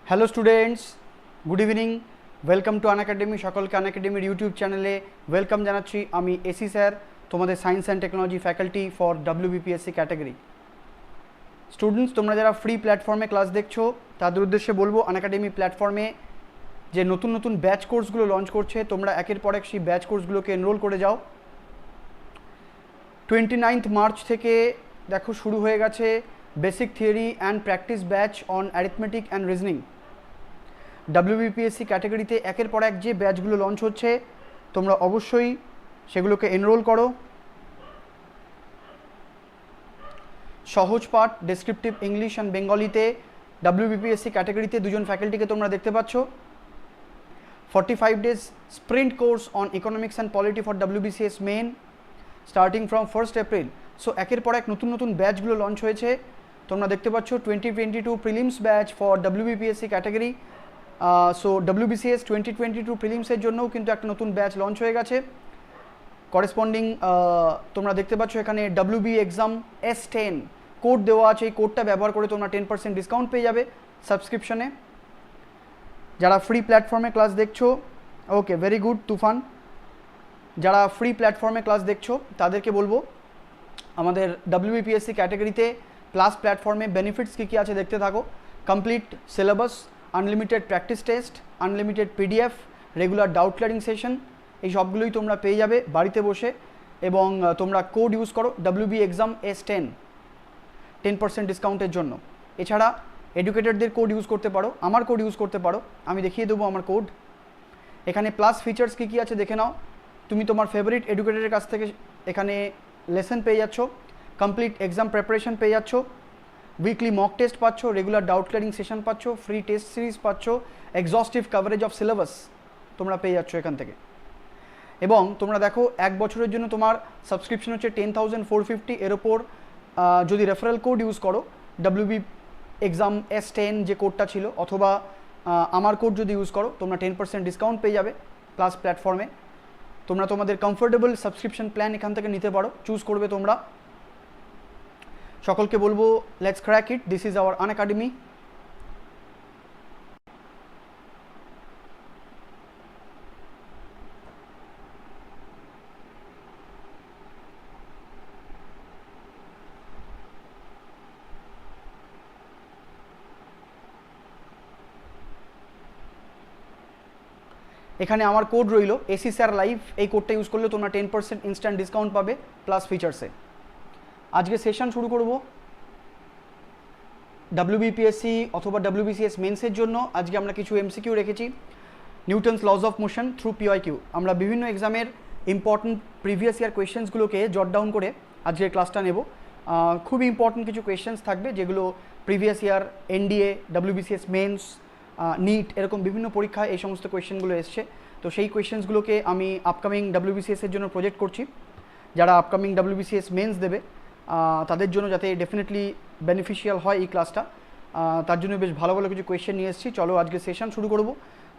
Hello students, good evening. Welcome to Unacademy. সকলকে আনএকাডেমির YouTube চ্যানেলে welcome জানাচ্ছি। আমি এসি স্যার, তোমাদের science and technology faculty for WBPSC category. Students, তোমরা যারা ফ্রি প্ল্যাটফর্মে ক্লাস দেখছো তাদের উদ্দেশ্যে বলবো, আনএকাডেমি প্ল্যাটফর্মে যে নতুন নতুন ব্যাচ কোর্সগুলো লঞ্চ করছে, তোমরা একের পর এক সেই ব্যাচ কোর্সগুলোকে এনরোল করে যাও। 29 মার্চ থেকে দেখো শুরু হয়ে গেছে basic theory and practice batch on arithmetic and reasoning. WBPSC ক্যাটাগরিতে একের পর এক যে ব্যাচগুলো লঞ্চ হচ্ছে, তোমরা অবশ্যই সেগুলোকে এনরোল করো। Sahaj Path, descriptive English and বেঙ্গলিতে WBPSC ক্যাটাগরিতে দুজন ফ্যাকাল্টিকে তোমরা দেখতে পাচ্ছ। 45 days sprint course on economics and polity for WBCS main starting from 1st April. So একের পর এক নতুন নতুন ব্যাচগুলো লঞ্চ হয়েছে, তোমরা দেখতে পাচ্ছ। 2022 prelims batch for WBPSC category. So WBCS 2022 প্রিলিমসের জন্যও কিন্তু একটা নতুন ব্যাচ লঞ্চ হয়ে গেছে। করেসপন্ডিং তোমরা দেখতে পাচ্ছ এখানে WB এক্সাম S10 কোড দেওয়া আছে। এই কোডটা ব্যবহার করে তোমরা 10% ডিসকাউন্ট পেয়ে যাবে সাবস্ক্রিপশনে। যারা ফ্রি প্ল্যাটফর্মে ক্লাস দেখছো, ওকে, ভেরি গুড তুফান। যারা ফ্রি প্ল্যাটফর্মে ক্লাস দেখছো তাদেরকে বলবো, আমাদের WBPSC ক্যাটাগরিতে প্লাস প্ল্যাটফর্মে বেনিফিটস কী কী আছে দেখতে থাকো। Complete syllabus, unlimited practice test, unlimited PDF, regular doubt clearing session, এই সবগুলোই তোমরা পেয়ে যাবে বাড়িতে বসে। এবং তোমরা কোড ইউজ করো WB এক্সাম S10 10% ডিসকাউন্টের জন্য। এছাড়া এডুকেটেডদের কোড ইউজ করতে পারো, আমার কোড ইউজ করতে পারো, আমি দেখিয়ে দেবো আমার কোড। এখানে প্লাস ফিচার্স কী কী আছে দেখে নাও। তুমি তোমার ফেভারিট এডুকেটরের কাছ থেকে এখানে লেসন পেয়ে যাচ্ছ, কমপ্লিট এক্সাম প্রিপারেশন পেয়ে যাচ্ছ, উইকলি মক টেস্ট পাচ্ছ, রেগুলার ডাউট ক্লিয়ারিং সেশন পাচ্ছ, ফ্রি টেস্ট সিরিজ পাচ্ছ, এক্সস্টিভ কভারেজ অফ সিলেবাস তোমরা পেয়ে যাচ্ছ এখান থেকে। এবং তোমরা দেখো, এক বছরের জন্য তোমার সাবস্ক্রিপশন হচ্ছে 10,450। এর ওপর যদি রেফারেল কোড ইউজ করো, WB এক্সাম S10 যে কোডটা ছিল, অথবা আমার কোড যদি ইউজ করো, তোমরা 10% ডিসকাউন্ট পেয়ে যাবে প্লাস প্ল্যাটফর্মে। তোমরা তোমাদের কমফোর্টেবল সাবস্ক্রিপশন প্ল্যান এখান থেকে নিতে পারো, চুজ করবে তোমরা। সকলকে বলবো, let's crack it, this is our Unacademy. এখানে আমার কোড রইল এসি স্যার লাইভ। এই কোডটা ইউজ করলে তোমরা 10% ইনস্ট্যান্ট ডিসকাউন্ট পাবে প্লাস ফিচার্সে। আজকে সেশন শুরু করব WBPSC অথবা WBCS মেন্সের জন্য। আজকে আমরা কিছু MCQ রেখেছি, Newton's lodge of motion through PYQ। আমরা বিভিন্ন এক্সামের ইম্পর্টেন্ট প্রিভিয়াস ইয়ার কোয়েশ্চেন্সগুলোকে জট ডাউন করে আজকের ক্লাসটা নেব। খুবই ইম্পর্টেন্ট কিছু কোয়েশ্চেন্স থাকবে যেগুলো previous year NDA, WBCS mains, NEET, এরকম বিভিন্ন পরীক্ষায় এই সমস্ত কোয়েশ্চেনগুলো এসছে। তো সেই কোয়েশ্চেন্সগুলোকে আমি আপকামিং WBCS-এর জন্য প্রজেক্ট করছি। যারা আপকামিং WBCS মেন্স দেবে তাদের জন্য যাতে ডেফিনেটলি বেনিফিশিয়াল হয় এই ক্লাসটা, তার জন্য বেশ ভালো ভালো কিছু কোয়েশ্চেন নিয়ে এসেছি। চলো আজকে সেশন শুরু করব।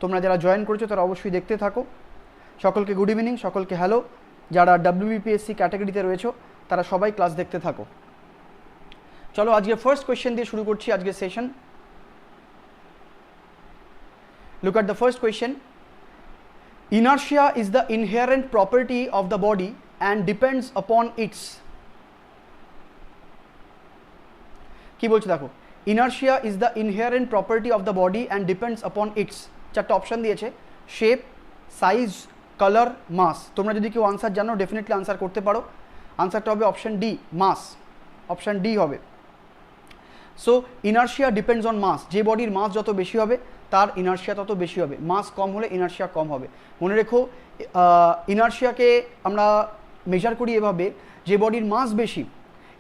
তোমরা যারা জয়েন করেছো তারা অবশ্যই দেখতে থাকো। সকলকে গুড ইভিনিং, সকলকে হ্যালো। যারা WBPSC ক্যাটাগরিতে রয়েছো তারা সবাই ক্লাস দেখতে থাকো। চলো আজকে ফার্স্ট কোয়েশ্চেন দিয়ে শুরু করছি আজকে session. Look at the first question. Inertia is the inherent property of the body and depends upon its. কি বলছে দেখো, inertia is the inherent property of the body and depends upon its. চারটা option দিয়েছে, shape, size, colour, মাস। তোমরা যদি কেউ answer জানো definitely answer করতে পারো। আনসারটা হবে অপশন ডি, মাস। অপশন ডি হবে। সো ইনার্শিয়া ডিপেন্ডস অন মাস। যে বডির মাস যত বেশি হবে তার ইনার্শিয়া তত বেশি হবে। মাস কম হলে ইনার্শিয়া কম হবে। মনে রেখো, ইনার্শিয়াকে আমরা মেজার করি এভাবে, যে বডির মাস বেশি,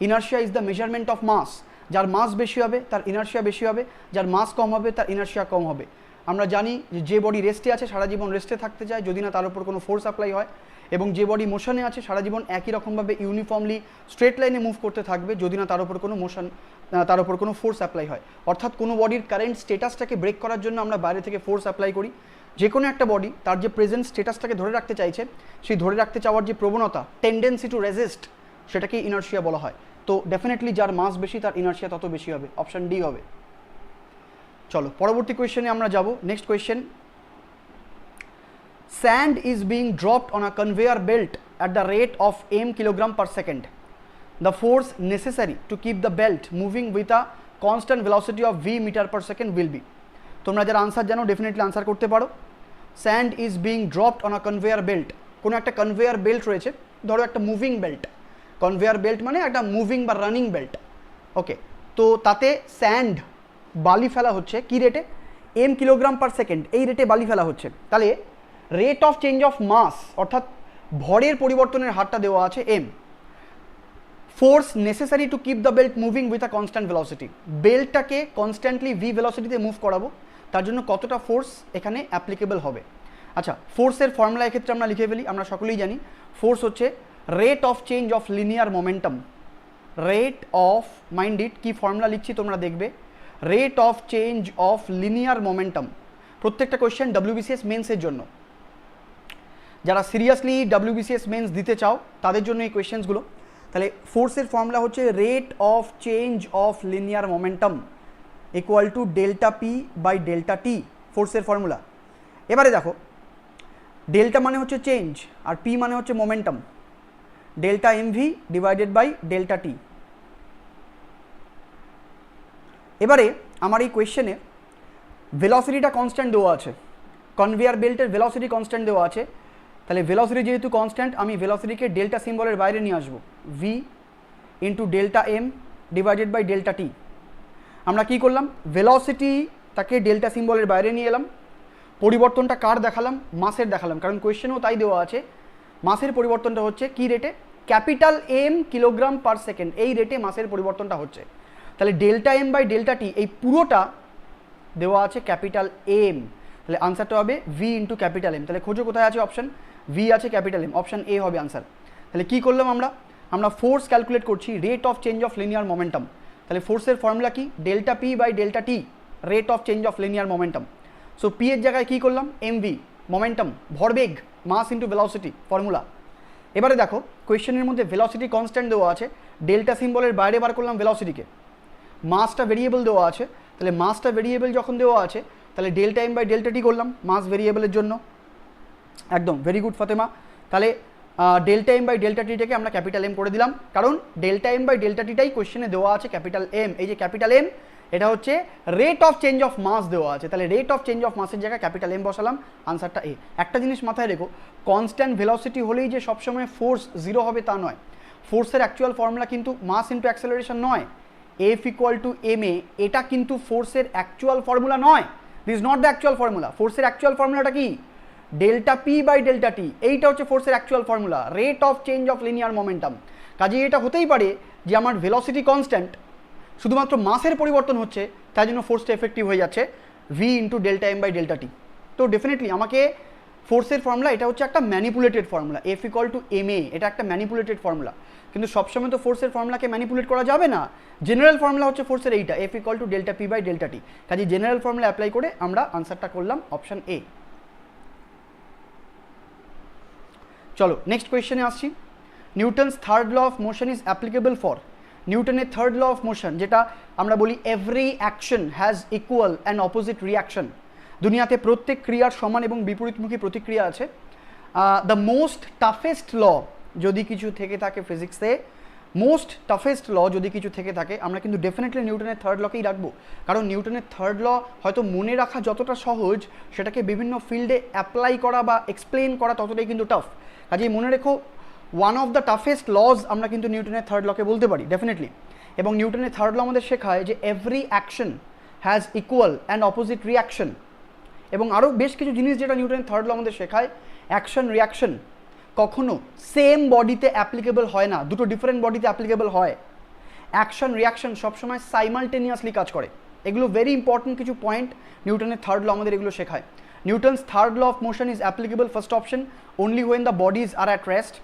inertia is the measurement of mass. যার মাস বেশি হবে তার ইনার্শিয়া বেশি হবে, যার মাস কম হবে তার ইনার্শিয়া কম হবে। আমরা জানি যে বডি রেস্টে আছে সারা জীবন রেস্টে থাকতে চায় যদি না তার উপর কোনো ফোর্স অ্যাপ্লাই হয়, এবং যে বডি মোশনে আছে সারা জীবন একই রকমভাবে ইউনিফর্মলি স্ট্রেট লাইনে মুভ করতে থাকবে যদি না তার উপর কোনো মোশন, তার উপর কোনো ফোর্স অ্যাপ্লাই হয়। অর্থাৎ কোনো বডির কারেন্ট স্টেটাসটাকে ব্রেক করার জন্য আমরা বাইরে থেকে ফোর্স অ্যাপ্লাই করি। যে কোনো একটা বডি তার যে প্রেজেন্ট স্টেটাসটাকে ধরে রাখতে চাইছে, সেই ধরে রাখতে চাওয়ার যে প্রবণতা, টেন্ডেন্সি টু রেজিস্ট, সেটাকেই ইনার্শিয়া বলা হয়। তো ডেফিনেটলি যার মাস বেশি তার ইনার্শিয়া তত বেশি হবে। অপশন ডি হবে। চলো পরবর্তী কোয়েশ্চেনে আমরা যাব। Next question, sand is being dropped on a conveyor belt at the rate of m kilogram per second. The force necessary to keep the belt moving with a constant velocity of v metre per second will be. তোমরা যারা answer জানো definitely answer করতে পারো। Sand is being dropped on a conveyor belt, কোনো একটা conveyor belt রয়েছে, ধরো একটা মুভিং বেল্ট, কনভেয়ার বেল্ট মানে একটা মুভিং বা রানিং বেল্ট, ওকে। তো তাতে স্যান্ড বালি ফেলা হচ্ছে কি রেটে, m কিলোগ্রাম পার সেকেন্ড, এই রেটে বালি ফেলা হচ্ছে। তাহলে rate of change of mass অর্থাৎ ভরের পরিবর্তনের হারটা দেওয়া আছে m। Force necessary to keep the belt moving with a constant velocity, বেল্টটাকে কনস্ট্যান্টলি v ভেলোসিটিতে মুভ করাবো, তার জন্য কতটা ফোর্স এখানে অ্যাপ্লিকেবল হবে। আচ্ছা, ফোর্সের ফর্মুলা এক্ষেত্রে আমরা লিখে ফেলি, আমরা সকলেই জানি ফোর্স হচ্ছে rate of change of linear momentum. Rate of, mind it, কি ফর্মুলা লিখছি তোমরা দেখবে, rate of change of linear momentum. প্রত্যেকটা কোয়েশ্চেন WBCS মেন্সের জন্য, যারা সিরিয়াসলি WBCS মেন্স দিতে চাও তাদের জন্য এই কোয়েশ্চেন্সগুলো। তাহলে ফোর্সের ফর্মুলা হচ্ছে rate of change of linear momentum equal to delta P by delta T, ফোর্সের ফর্মুলা। এবারে দেখো, ডেল্টা মানে হচ্ছে চেঞ্জ আর পি মানে হচ্ছে momentum, delta mv divided by delta T. এবারে আমার এই কোয়েশ্চেনে ভেলোসিটিটা কনস্ট্যান্ট দেওয়া আছে, কনভেয়ার বেল্টের ভেলোসিটি কনস্ট্যান্ট দেওয়া আছে। তাহলে ভেলোসিটি যেহেতু কনস্ট্যান্ট, আমি ভেলোসিটিকে ডেল্টা সিম্বলের বাইরে নিয়ে আসবো, v into delta m divided by delta T. আমরা কি করলাম, ভেলোসিটি তাকে ডেল্টা সিম্বলের বাইরে নিয়ে এলাম, পরিবর্তনটা কার দেখালাম, মাসের দেখালাম, কারণ কোয়েশ্চেনেও তাই দেওয়া আছে। মাসের পরিবর্তনটা হচ্ছে কি রেটে, capital m kilogram per second, এই রেটে মাসের পরিবর্তনটা হচ্ছে। তাহলে ডেল্টা m বাই ডেল্টা টি এই পুরোটা দেওয়া আছে ক্যাপিটাল m, তাহলে আনসারটা হবে v ইন্টু ক্যাপিটাল m। তাহলে খোঁজো কোথায় আছে অপশন, v আছে ক্যাপিটাল m, অপশন এ হবে আনসার। তাহলে কি করলাম আমরা ফোর্স ক্যালকুলেট করছি rate of change of linear momentum. তাহলে ফোর্সের ফর্মুলা কি, delta P by delta T, rate of change of linear momentum. So P এর জায়গায় কী করলাম, mv, মোমেন্টাম, ভরবেগ, মাস ইন্টু ভেলোসিটি, ফর্মুলা। এবারে দেখো কোয়েশ্চেনের মধ্যে ভেলোসিটি কনস্ট্যান্ট দেওয়া আছে, ডেল্টা সিম্বলের বাইরে বার করলাম ভেলোসিটিকে, মাসটা ভেরিয়েবল দেওয়া আছে। তাহলে মাসটা ভেরিয়েবল যখন দেওয়া আছে, তাহলে ডেল্টা m বাই ডেল্টা টি করলাম মাস ভেরিয়েবলের জন্য, একদম ভেরি গুড ফাতেমা। তাহলে ডেল্টা m বাই ডেল্টা টিটাকে আমরা ক্যাপিটাল m করে দিলাম, কারণ ডেল্টা m বাই ডেল্টা টিটাই কোয়েশ্চেনে দেওয়া আছে ক্যাপিটাল m। এই যে ক্যাপিটাল m, এটা হচ্ছে rate of change of mass দেওয়া আছে, তাহলে রেট অফ চেঞ্জ অফ মাসের জায়গায় ক্যাপিটাল m বসালাম, আনসারটা এ। একটা জিনিস মাথায় রেখো, কনস্ট্যান্ট ভেলোসিটি হলেই যে সবসময় ফোর্স জিরো হবে তা নয়। ফোর্সের অ্যাকচুয়াল ফর্মুলা কিন্তু মাস ইন্টু অ্যাক্সেলারেশন নয়, F ইকুয়াল টু ma, এটা কিন্তু ফোর্সের অ্যাকচুয়াল ফর্মুলা নয়, this not the actual formula. ফোর্সের অ্যাকচুয়াল ফর্মুলাটা কি, ডেল্টা পি বাই ডেল্টা টি, এইটা হচ্ছে ফোর্সের actual formula, rate of change of linear momentum. কাজে এটা হতেই পারে যে আমার ভেলোসিটি কনস্ট্যান্ট, শুধুমাত্র মাসের পরিবর্তন হচ্ছে, তাই জন্য ফোর্সটা এফেক্টিভ হয়ে যাচ্ছে v into delta m by delta T. তো ডেফিনেটলি আমাকে ফোর্সের ফর্মুলা, এটা হচ্ছে একটা manipulated formula, F equal to ma, এটা একটা ম্যানিপুলেটেড ফর্মুলা। কিন্তু সবসময় তো ফোর্সের ফর্মুলাকে ম্যানিপুলেট করা যাবে না, জেনারেল ফর্মুলা হচ্ছে ফোর্সের এইটা, F equal to delta P by delta T. কাজে জেনারেল ফর্মুলা অ্যাপ্লাই করে আমরা আনসারটা করলাম অপশন এ। চলো নেক্সট কোয়েশ্চেনে আসছি। Newton's third law of motion is applicable for, নিউটনের থার্ড ল অফ মোশন, যেটা আমরা বলি every action has equal and opposite reaction, দুনিয়াতে প্রত্যেক ক্রিয়ার সমান এবং বিপরীতমুখী প্রতিক্রিয়া আছে। দ্য মোস্ট টাফেস্ট ল যদি কিছু থেকে থাকে ফিজিক্সে, মোস্ট টাফেস্ট ল যদি কিছু থেকে থাকে, আমরা কিন্তু ডেফিনেটলি নিউটনের থার্ড লকেই রাখবো, কারণ নিউটনের থার্ড ল হয়তো মনে রাখা যতটা সহজ, সেটাকে বিভিন্ন ফিল্ডে অ্যাপ্লাই করা বা এক্সপ্লেন করা ততটাই কিন্তু টাফ। কাজেই মনে রেখো, one of the toughest laws আমরা কিন্তু নিউটনের থার্ড লকে বলতে পারি ডেফিনেটলি। এবং নিউটনের থার্ড ল আমাদের শেখায় যে every action has equal and opposite reaction, এবং আরও বেশ কিছু জিনিস যেটা নিউটনের থার্ড ল আমাদের শেখায়। অ্যাকশন রিয়াকশন কখনো সেম বডিতে অ্যাপ্লিকেবল হয় না, দুটো ডিফারেন্ট বডিতে অ্যাপ্লিকেবল হয়। অ্যাকশন রিয়াকশন সবসময় সাইমালটেনিয়াসলি কাজ করে, এগুলো ভেরি ইম্পর্টেন্ট কিছু পয়েন্ট নিউটনের থার্ড ল আমাদের এগুলো শেখায়। Newton's third law of motion is applicable, first option, only when the bodies are at rest,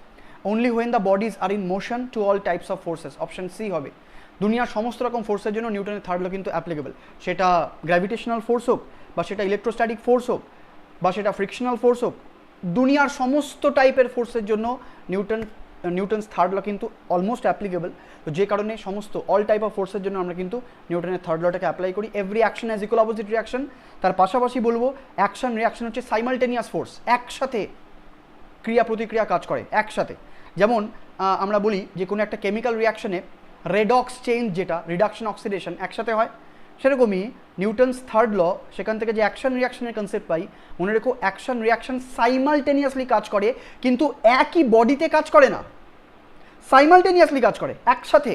only when the bodies are in motion to all types of forces, option C হবে। দুনিয়ার সমস্ত রকম ফোর্সের জন্য নিউটনের থার্ড ল কিন্তু applicable, সেটা gravitational force হোক, বা সেটা ইলেকট্রোস্ট্যাটিক ফোর্স হোক, বা সেটা ফ্রিকশনাল ফোর্স হোক, দুনিয়ার সমস্ত টাইপের ফোর্সের জন্য নিউটন নিউটনস থার্ড ল কিন্তু অলমোস্ট অ্যাপ্লিকেবল, তো যে কারণে সমস্ত অল টাইপ অফ ফোর্সের জন্য আমরা কিন্তু নিউটনের থার্ড লটাকে অ্যাপ্লাই করি। Every action has equal opposite reaction. তার পাশাপাশি বলবো অ্যাকশন রিয়াকশন হচ্ছে সাইমালটেনিয়াস ফোর্স, একসাথে ক্রিয়া প্রতিক্রিয়া কাজ করে একসাথে। যেমন আমরা বলি যে কোনো একটা কেমিক্যাল রিয়াকশনে রেডক্স চেঞ্জ, যেটা রিডাকশন অক্সিডেশন একসাথে হয়, সেরকমই নিউটনস থার্ড ল সেখান থেকে যে অ্যাকশন রিয়াকশনের কনসেপ্ট পাই, মনে রেখো অ্যাকশন রিয়াকশন সাইমালটেনিয়াসলি কাজ করে, কিন্তু একই বডিতে কাজ করে না, সাইমালটেনিয়াসলি কাজ করে একসাথে।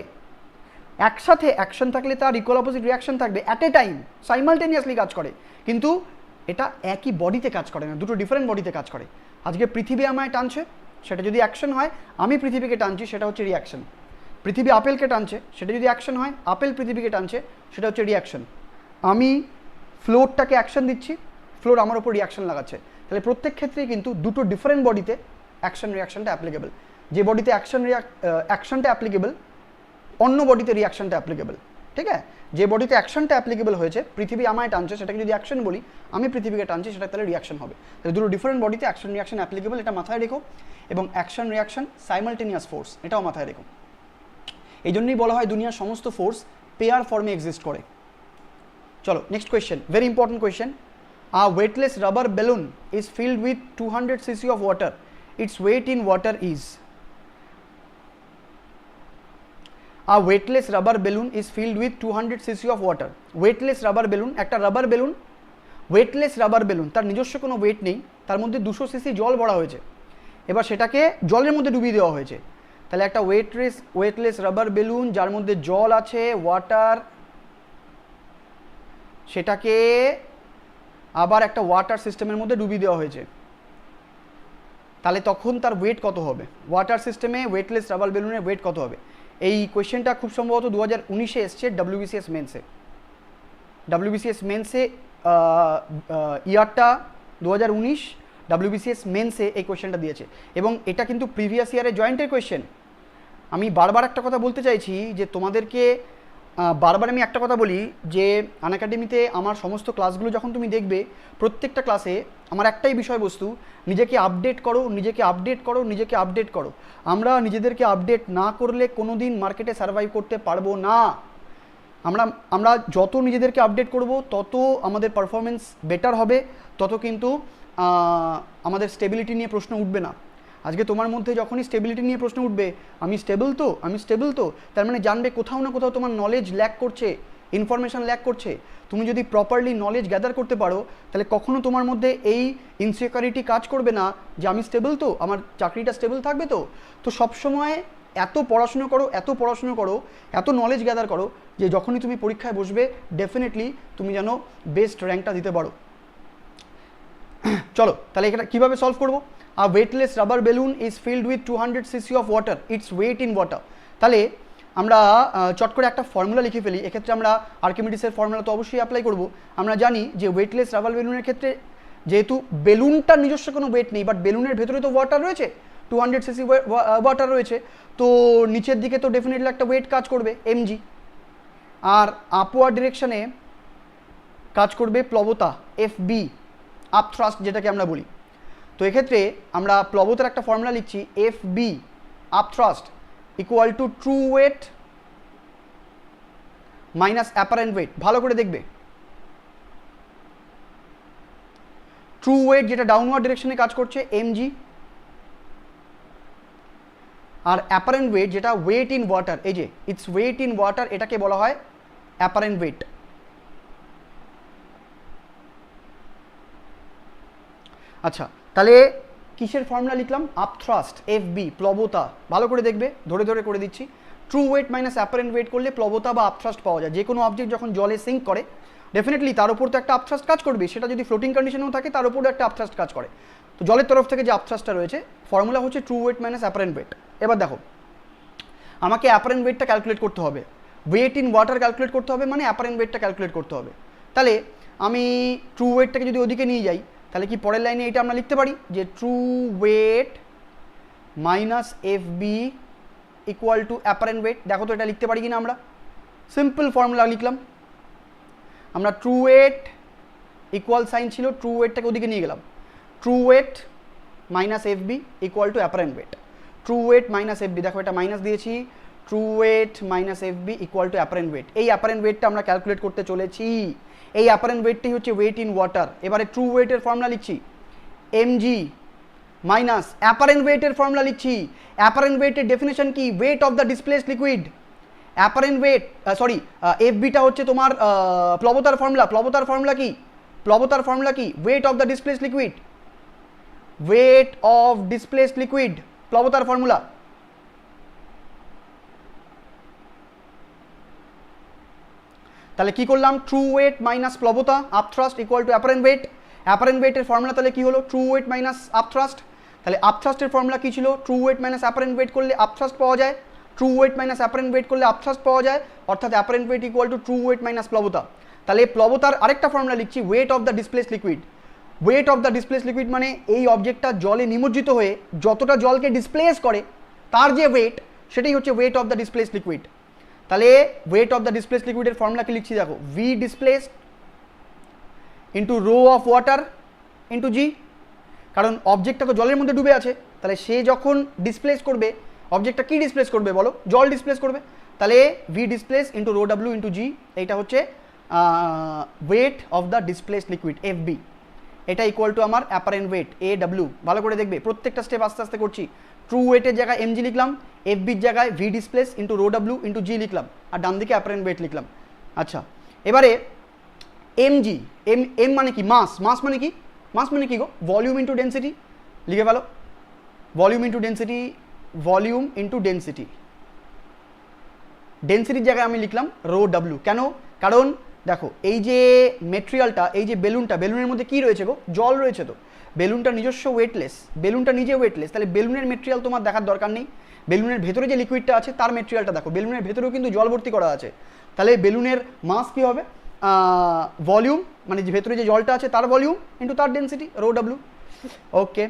একসাথে অ্যাকশন থাকলে তার ইকুয়াল অপোজিট রিয়াকশন থাকবে অ্যাট এ টাইম, সাইমালটেনিয়াসলি কাজ করে, কিন্তু এটা একই বডিতে কাজ করে না, দুটো ডিফারেন্ট বডিতে কাজ করে। আজকে পৃথিবী আমায় টানছে, সেটা যদি অ্যাকশন হয়, আমি পৃথিবীকে টানছি, সেটা হচ্ছে রিয়াকশন। পৃথিবী আপেলকে টানছে, সেটা যদি অ্যাকশন হয়, আপেল পৃথিবীকে টানছে, সেটা হচ্ছে রিয়াকশন। আমি ফ্লোরটাকে অ্যাকশন দিচ্ছি, ফ্লোর আমার ওপর রিয়াকশন লাগাচ্ছে। তাহলে প্রত্যেক ক্ষেত্রেই কিন্তু দুটো ডিফারেন্ট বডিতে অ্যাকশন রিয়াকশনটা অ্যাপ্লিকেবল। যে বডিতে অ্যাকশনটা অ্যাপ্লিকেবল, অন্য বডিতে রিয়াকশনটা অ্যাপ্লিকেবল, ঠিক আছে? যে বডিতে অ্যাকশনটা অ্যাপ্লিকেবল হয়েছে, পৃথিবী আমায় টানছে, সেটাকে যদি অ্যাকশন বলি, আমি পৃথিবীকে টানছি, সেটা তাহলে রিয়াকশন হবে। তাহলে দুটো ডিফারেন্ট বডিতে অ্যাকশন রিয়াকশন অ্যাপ্লিকেবল, এটা মাথায় রেখো। এবং অ্যাকশন রিয়াকশন সাইমালটেনিয়াস ফোর্স, এটাও মাথায় রেখো। এই জন্যই বলা হয় দুনিয়ার সমস্ত ফোর্স পেয়ার ফর্মে এক্সিস্ট করে। চলো next question, very important question. A weightless rubber balloon is filled with 200 cc of water, its weight in water is. A weightless rubber balloon is filled with 200 cc of water. Weightless rubber balloon, একটা rubber balloon, weightless rubber balloon, তার নিজস্ব কোনো wait নেই, তার মধ্যে 200 CC জল ভরা হয়েছে, এবার সেটাকে জলের মধ্যে ডুবিয়ে দেওয়া হয়েছে। তাহলে একটা ওয়েটলেস রাবার বেলুন যার মধ্যে জল আছে, ওয়াটার, সেটাকে আবার একটা ওয়াটার সিস্টেমের মধ্যে ডুবিয়ে দেওয়া হয়েছে, তাহলে তখন তার ওয়েট কত হবে? ওয়াটার সিস্টেমে ওয়েটলেস রাবার বেলুনের ওয়েট কত হবে? এই কোয়েশ্চেনটা খুব সম্ভবত 2019-এ এসছে WBCS মেন্সে। WBCS মেন্সে ইয়ারটা 2019, WBCS মেন্সে এই কোয়েশ্চেনটা দিয়েছে, এবং এটা কিন্তু প্রিভিয়াস ইয়ারে জয়েন্টের কোয়েশ্চেন। আমি বারবার একটা কথা বলতে চাইছি যে তোমাদেরকে বারবার আমি একটা কথা বলি যে আনএকাডেমিতে আমার সমস্ত ক্লাসগুলো যখন তুমি দেখবে, প্রত্যেকটা ক্লাসে আমার একটাই বিষয়বস্তু, নিজেকে আপডেট করো, নিজেকে আপডেট করো, নিজেকে আপডেট করো। আমরা নিজেদেরকে আপডেট না করলে কোনো দিন মার্কেটে সার্ভাইভ করতে পারবো না। আমরা যত নিজেদেরকে আপডেট করব, তত আমাদের পারফরমেন্স বেটার হবে, তত কিন্তু আমাদের স্টেবিলিটি নিয়ে প্রশ্ন উঠবে না। আজকে তোমার মধ্যে যখনই স্টেবিলিটি নিয়ে প্রশ্ন উঠবে, আমি স্টেবল তো, তার মানে জানবে কোথাও না কোথাও তোমার নলেজ ল্যাক করছে, ইনফরমেশান ল্যাক করছে। তুমি যদি প্রপারলি নলেজ গ্যাদার করতে পারো, তাহলে কখনো তোমার মধ্যে এই ইনসিকিউরিটি কাজ করবে না যে আমি স্টেবল তো, আমার চাকরিটা স্টেবল থাকবে তো সবসময় এত পড়াশুনো করো, এত নলেজ গ্যাদার করো যে যখনই তুমি পরীক্ষায় বসবে, ডেফিনেটলি তুমি যেন বেস্ট র্যাঙ্কটা দিতে পারো। চলো তাহলে এটা কীভাবে সলভ করবো? A weightless rubber balloon is filled with 200 cc of water, its weight in water। তাহলে আমরা চট করে একটা ফর্মুলা লিখে ফেলি। এক্ষেত্রে আমরা আর্কিমিডিসের ফর্মুলা তো অবশ্যই অ্যাপ্লাই করব। আমরা জানি যে ওয়েটলেস রাবার বেলুনের ক্ষেত্রে যেহেতু বেলুনটার নিজস্ব কোনো ওয়েট নেই, বাট বেলুনের ভেতরে তো ওয়াটার রয়েছে, 200 cc ওয়াটার রয়েছে, তো নিচের দিকে তো ডেফিনেটলি একটা ওয়েট কাজ করবে mg, আর আপওয়ার্ড ডিরেকশনে কাজ করবে প্লবতা FB, আপ থ্রাস্ট যেটাকে আমরা বলি। তো এক্ষেত্রে আমরা প্লবতার একটা ফর্মুলা লিখছি, FB upthrust equal to true weight minus apparent weight. ভালো করে দেখবে, ট্রু ওয়েট যেটা ডাউনওয়ার্ড ডিরেকশনে কাজ করছে mg, আর অ্যাপারেন্ট ওয়েট যেটা ওয়েট ইন ওয়াটার, এই যে ইটস ওয়েট ইন ওয়াটার, এটাকে বলা হয় অ্যাপারেন্ট ওয়েট। আচ্ছা, তাহলে কিসের ফর্মুলা লিখলাম? আপ থ্রাস্ট FB, প্লবতা। ভালো করে দেখবে, ধরে ধরে করে দিচ্ছি। True weight minus apparent weight করলে প্লবতা বা আপ থ্রাস্ট পাওয়া যায়। যে কোনো অবজেক্ট যখন জলে সিঙ্ক করে, ডেফিনেটলি তার উপর তো একটা আপ থ্রাস্ট কাজ করবে, সেটা যদি ফ্লোটিং কন্ডিশনেও থাকে তার উপরও একটা আপ থ্রাস্ট কাজ করে। তো জলের তরফ থেকে যে আপ থ্রাস্টটা রয়েছে, ফর্মুলা হচ্ছে true weight minus apparent weight. এবার দেখো, আমাকে অ্যাপারেন্ট ওয়েটটা ক্যালকুলেট করতে হবে, ওয়েট ইন ওয়াটার ক্যালকুলেট করতে হবে, মানে অ্যাপারেন্ট ওয়েটটা ক্যালকুলেট করতে হবে। তাহলে আমি ট্রু ওয়েটটাকে যদি ওদিকে নিয়ে যাই, তাহলে কি পরের লাইনে এটা আমরা লিখতে পারি যে true weight minus FB equal to apparent weight. দেখো তো এটা লিখতে পারি কিনা আমরা? সিম্পল ফর্মুলা লিখলাম আমরা, ট্রু ওয়েট ইকুয়াল সাইন ছিল, ট্রু ওয়েটটাকে ওদিকে নিয়ে গেলাম, true weight minus FB equal to apparent weight. True weight minus F B, দেখো এটা মাইনাস দিয়েছি, true weight minus F B equal to apparent weight. এই অ্যাপারেন্ট ওয়েটটা আমরা ক্যালকুলেট করতে চলেছি, এই অ্যাপারেন্ট ওয়েটটাই হচ্ছে ওয়েট ইন ওয়াটার। এবারে ট্রু ওয়েটের ফর্মুলা লিখছি এমজি মাইনাস অ্যাপারেন্ট ওয়েটের ফর্মুলা লিখছি। অ্যাপারেন্ট ওয়েটের ডেফিনেশন কি? Weight of the displaced liquid. Apparent weight sorry F beta হচ্ছে তোমার প্লবতার ফর্মুলা। প্লবতার ফর্মুলা কি? প্লবতার ফর্মুলা কি? Weight of the displaced liquid, weight of displaced liquid প্লবতার ফর্মুলা। তাহলে কি করলাম? ট্রু ওয়েট মাইনাস প্লবতা upthrust equal to apparent weight. অ্যাপারেন্ট ওয়েটের ফর্মুলা তাহলে কি হলো? True weight minus upthrust. তাহলে আপথ্রাস্টের ফর্মুলা কি ছিল? True weight minus apparent weight করলে আপথ্রাস্ট পাওয়া যায়, true weight minus apparent weight করলে আপথ্রাস্ট পাওয়া যায়, অর্থাৎ apparent weight equal to true weight minus প্লবতা। তাহলে প্লবতার আরেকটা ফর্মুলা লিখছি, weight of the displaced liquid. Weight of the displaced liquid মানে এই অবজেক্টটা জলে নিমজ্জিত হয়ে যতটা জলকে ডিসপ্লেস করে তার যে ওয়েট, সেটাই হচ্ছে weight of the displaced liquid. তাহলে ওয়েট অফ দ্য ডিসপ্লেসড লিকুইডের ফর্মুলা কি লিখছি দেখো, V displaced into rho of water into G. কারণ অবজেক্টটা তো জলের মধ্যে ডুবে আছে, তাহলে সে যখন ডিসপ্লেস করবে, অবজেক্টটা কি ডিসপ্লেস করবে বলো? জল ডিসপ্লেস করবে। তাহলে V displace into rho W into G, এইটা হচ্ছে weight of the displaced liquid F B. এটা ইকুয়াল টু আমার অ্যাপারেন্ট ওয়েট এ ডাব্লিউ। ভালো করে দেখবে, প্রত্যেকটা স্টেপ আস্তে আস্তে করছি। ট্রু ওয়েটের জায়গায় এমজি লিখলাম, এফ বির জায়গায় V displace into rho W into G লিখলাম, আর ডান দিকে অ্যাপারেন্ট ওয়েট লিখলাম। আচ্ছা, এবারে এমজি, এম মানে কি? মাস। মাস মানে কি? মাস মানে কি গো? Volume into density. লিখে ফেলো, volume into density, volume into density. ডেন্সিটির জায়গায় আমি লিখলাম রো ডাব্লিউ। কেন? কারণ দেখো এই যে মেটেরিয়ালটা, এই যে বেলুনটা, বেলুনের মধ্যে কি রয়েছে গো? জল রয়েছে। তো বেলুনটা নিজস্ব ওয়েটলেস, বেলুনটা নিজে ওয়েটলেস, তাহলে বেলুনের মেটেরিয়াল তোমার দেখার দরকার নেই। বেলুনের ভেতরে যে লিকুইডটা আছে তার মেটেরিয়ালটা দেখো, বেলুনের ভেতরেও কিন্তু জল ভর্তি করা আছে। তাহলে বেলুনের মাস কি হবে? ভলিউম মানে যে ভেতরে যে জলটা আছে তার ভলিউম ইন্টু তার density, rho W. Okay,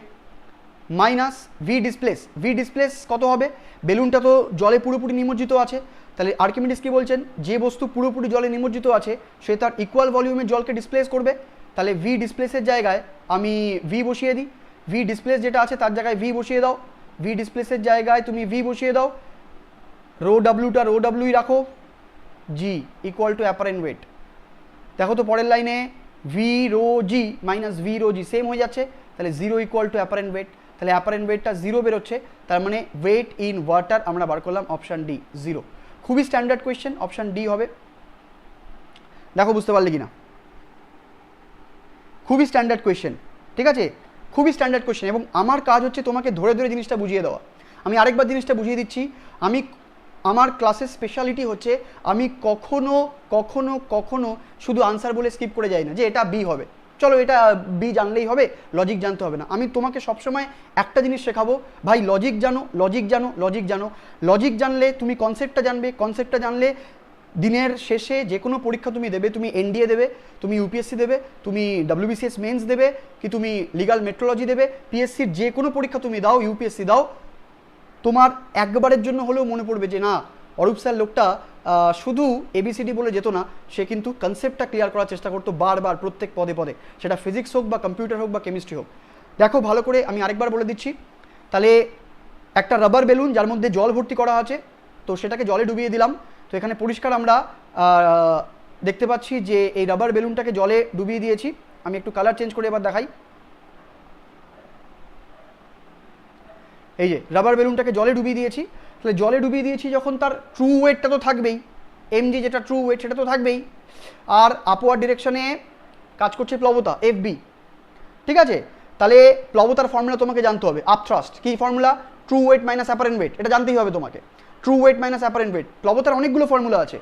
minus V displace. V displace কত হবে? বেলুনটা তো জলে পুরোপুরি নিমজ্জিত আছে, তাহলে আর্কিমিডিস কি বলছেন? যে বস্তু পুরোপুরি জলে নিমজ্জিত আছে সে তার ইকুয়াল ভলিউমের জলকে ডিসপ্লেস করবে। তাহলে ভি ডিসপ্লেসের জায়গায় আমি ভি বসিয়ে দিই, ভি ডিসপ্লেস যেটা আছে তার জায়গায় ভি বসিয়ে দাও, ভি ডিসপ্লেসের জায়গায় তুমি ভি বসিয়ে দাও, রো ডাব্লিউটা রো ডাব্লিউই রাখো, G equal to apparent weight. দেখো তো পরের লাইনে V rho G minus V rho G same হয়ে যাচ্ছে, তাহলে zero equal to apparent weight. তাহলে অ্যাপারেন্ট ওয়েটটা জিরো বেরোচ্ছে, তার মানে ওয়েট ইন ওয়াটার আমরা বার করলাম অপশান ডি, জিরো। খুবই স্ট্যান্ডার্ড কোয়েশ্চেন, অপশান ডি হবে। দেখো বুঝতে পারলে কিনা? খুবই স্ট্যান্ডার্ড কোয়েশ্চেন, ঠিক আছে? খুবই স্ট্যান্ডার্ড কোয়েশ্চেন, এবং আমার কাজ হচ্ছে তোমাকে ধরে ধরে জিনিসটা বুঝিয়ে দেওয়া। আমি আরেকবার জিনিসটা বুঝিয়ে দিচ্ছি। আমার ক্লাসের স্পেশালিটি হচ্ছে আমি কখনো কখনো কখনো শুধু আনসার বলে স্কিপ করে যাই না যে এটা বি হবে, চলো এটা বি জানলেই হবে, লজিক জানতে হবে না। আমি তোমাকে সবসময় একটা জিনিস শেখাবো, ভাই লজিক জানো, লজিক জানো, লজিক জানো। লজিক জানলে তুমি কনসেপ্টটা জানবে, কনসেপ্টটা জানলে দিনের শেষে যে কোনো পরীক্ষা তুমি দেবে, তুমি এনডিএ দেবে, তুমি ইউপিএসসি দেবে, তুমি ডব্লিউবিসিএস মেন্স দেবে, কি তুমি লিগাল মেট্রোলজি দেবে, পিএসসির যে কোনো পরীক্ষা তুমি দাও, ইউপিএসসি দাও, তোমার একবারের জন্য হলেও মনে পড়বে যে না, অরূপ স্যার লোকটা শুধু এবিসিডি বলে যেত না, সে কিন্তু কনসেপ্টটা ক্লিয়ার করার চেষ্টা করতো বারবার, প্রত্যেক পদে পদে, সেটা ফিজিক্স হোক বা কম্পিউটার হোক বা কেমিস্ট্রি হোক। দেখো ভালো করে আমি আরেকবার বলে দিচ্ছি। তাহলে একটা রাবার বেলুন যার মধ্যে জল ভর্তি করা আছে, তো সেটাকে জলে ডুবিয়ে দিলাম। তো এখানে পরিষ্কার আমরা দেখতে পাচ্ছি যে এই রাবার বেলুনটাকে জলে ডুবিয়ে দিয়েছি। আমি একটু কালার চেঞ্জ করে এবার দেখাই। এই যে রাবার বেলুনটাকে জলে ডুবিয়ে দিয়েছি। তাহলে জলে ডুবিয়ে দিয়েছি যখন, তার ট্রু ওয়েটটা তো থাকবেই, এমজি যেটা ট্রু ওয়েট সেটা তো থাকবেই, আর আপওয়ার্ড ডিরেকশনে কাজ করছে প্লবতা এফ বি, ঠিক আছে? তাহলে প্লবতার ফর্মুলা তোমাকে জানতে হবে, আপথ্রাস্ট কি formula? True weight minus apparent weight, এটা জানতেই হবে তোমাকে। True weight minus apparent weight, প্লবতার অনেকগুলো ফর্মুলা আছে।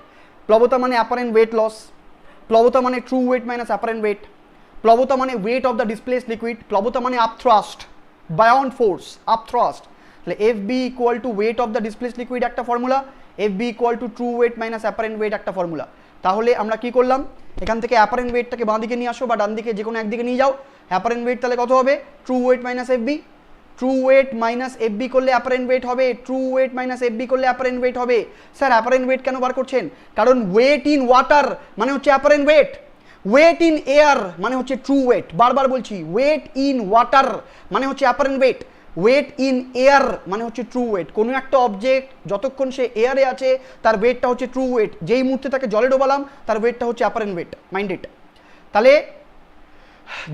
প্লবতা মানে অ্যাপারেন্ট ওয়েট লস, প্লবতা মানে true weight minus apparent weight, প্লবতা মানে weight of the displaced liquid, প্লবতা মানে আপথ্রাস্ট, বায়ন্ড ফোর্স, আপথ্রাস্ট। তাহলে F B equal to weight of the displaced liquid একটা formula, F B equal to true weight minus apparent weight একটা formula. তাহলে আমরা কি করলাম? এখান থেকে অ্যাপারেন্ট ওয়েটটাকে বাঁ দিকে নিয়ে আসো বা ডান দিকে যে কোনো একদিকে নিয়ে যাও। অ্যাপারেন্ট ওয়েট তাহলে কত হবে? True weight minus F B, true weight minus F B করলে অ্যাপারেন্ট ওয়েট হবে, true weight minus F B করলে অ্যাপারেন্ট ওয়েট হবে। স্যার অ্যাপারেন্ট ওয়েট কেন বার করছেন? কারণ ওয়েট ইন ওয়াটার মানে হচ্ছে apparent weight, weight in air মানে হচ্ছে ট্রু ওয়েট। বারবার বলছি, ওয়েট ইন ওয়াটার মানে হচ্ছে apparent weight. Weight in air মানে হচ্ছে ট্রু ওয়েট। কোনো একটা অবজেক্ট যতক্ষণ সে এয়ারে আছে তার ওয়েটটা হচ্ছে ট্রু ওয়েট, যেই মুহূর্তে তাকে জলে ডোবালাম তার ওয়েটটা হচ্ছে অ্যাপারেন্ট ওয়েট, মাইন্ড ইট। তাহলে